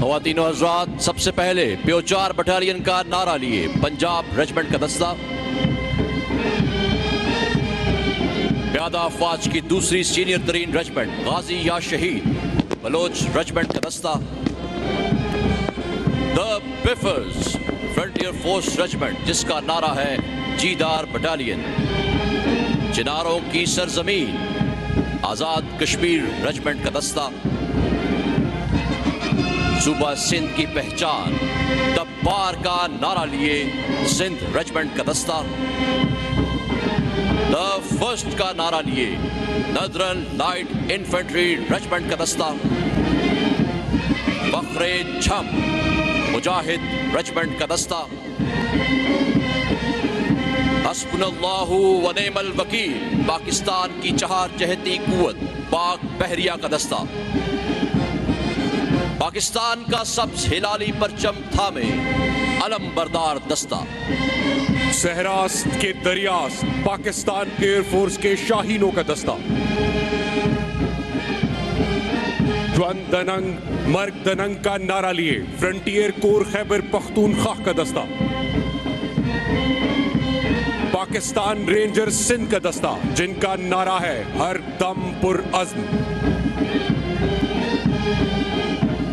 ख़वातीन और हज़रात, सबसे पहले प्योचार बटालियन का नारा लिए पंजाब रेजिमेंट का दस्ता। प्यादा अफवाज की दूसरी सीनियर तरीन रेजिमेंट गाजी या शहीद बलोच रेजिमेंट का दस्ता। द बिफर्स फ्रंटियर फोर्स रेजिमेंट, जिसका नारा है जीदार बटालियन। चिनारों की सरजमीन आजाद कश्मीर रेजिमेंट का दस्ता। सूबा सिंध की पहचान दब्बार का नारा लिए सिंध रेजिमेंट का दस्ता। द फर्स्ट का नारा लिए नदरन लाइट इन्फेंट्री रेजिमेंट का दस्ता। बखरे झम मुजाहिद रेजिमेंट का दस्ता। हस्बुनल्लाहु व निअमल वकील पाकिस्तान की चहार जहती कुव्वत पाक बहरिया का दस्ता। पाकिस्तान का सब्ज हिलाली परचम थामे अलम बरदार दस्ता। सहरास्त के दरियास्त पाकिस्तान एयरफोर्स के शाहीनों का दस्ता। ज्वन दनंग मर्ग दनंग का नारा लिए फ्रंटियर कोर खैबर पख्तूनख्वा का दस्ता। पाकिस्तान रेंजर सिंध का दस्ता, जिनका नारा है हर दम पुर अज़्म।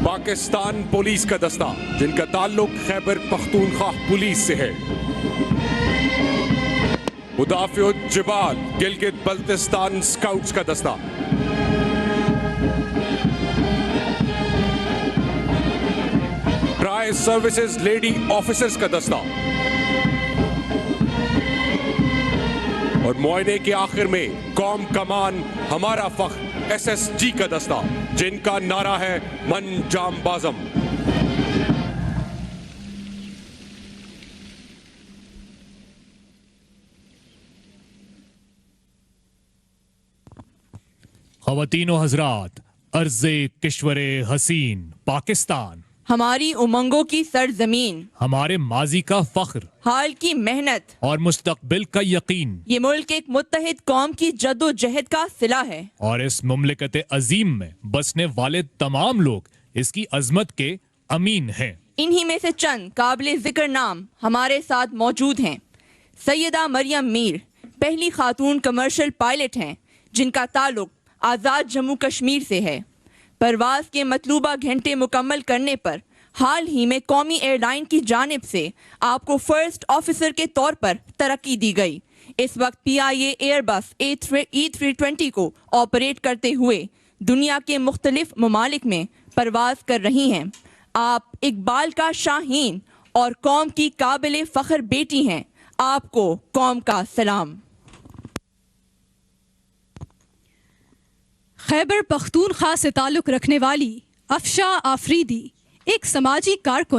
पाकिस्तान पुलिस का दस्ता, जिनका ताल्लुक खैबर पख्तूनख्वा पुलिस से है। मुदाफ़िउत जिबाल गिलगित बल्तिस्तान स्काउट्स का दस्ता। ट्राई सर्विसेज लेडी ऑफिसर्स का दस्ता। और मुआयने के आखिर में कौम कमान हमारा फख्र SSG का दस्ता, जिनका नारा है मन जाम बाज़म। ख़वातीन व हज़रात, अर्ज़े किश्वरे हसीन पाकिस्तान, हमारी उमंगों की सरजमीन, हमारे माजी का फख्र, हाल की मेहनत और मुस्तकबिल का यकीन। ये मुल्क एक मुत्तहिद कौम की जद्दोजहद का सिला है। और इस मुमलिकत अजीम में बसने वाले तमाम लोग इसकी अजमत के अमीन हैं। इन्हीं में से चंद काबिल जिक्र नाम हमारे साथ मौजूद हैं। सैयदा मरियम मीर पहली खातून कमर्शियल पायलट हैं, जिनका ताल्लुक आज़ाद जम्मू कश्मीर से है। परवाज के मतलूबा घंटे मुकम्मल करने पर हाल ही में कौमी एयरलाइन की जानिब से आपको फर्स्ट ऑफिसर के तौर पर तरक्की दी गई। इस वक्त PIA एयरबस E320 को ऑपरेट करते हुए दुनिया के मुख्तलिफ ममालिक में परवाज कर रही हैं। आप इकबाल का शाहीन और कौम की काबिल फ़ख्र बेटी हैं। आपको कौम का सलाम। खैबर पख्तूनख्वा से ताल्लुक़ रखने वाली अफशा आफरीदी एक समाजी कारकुन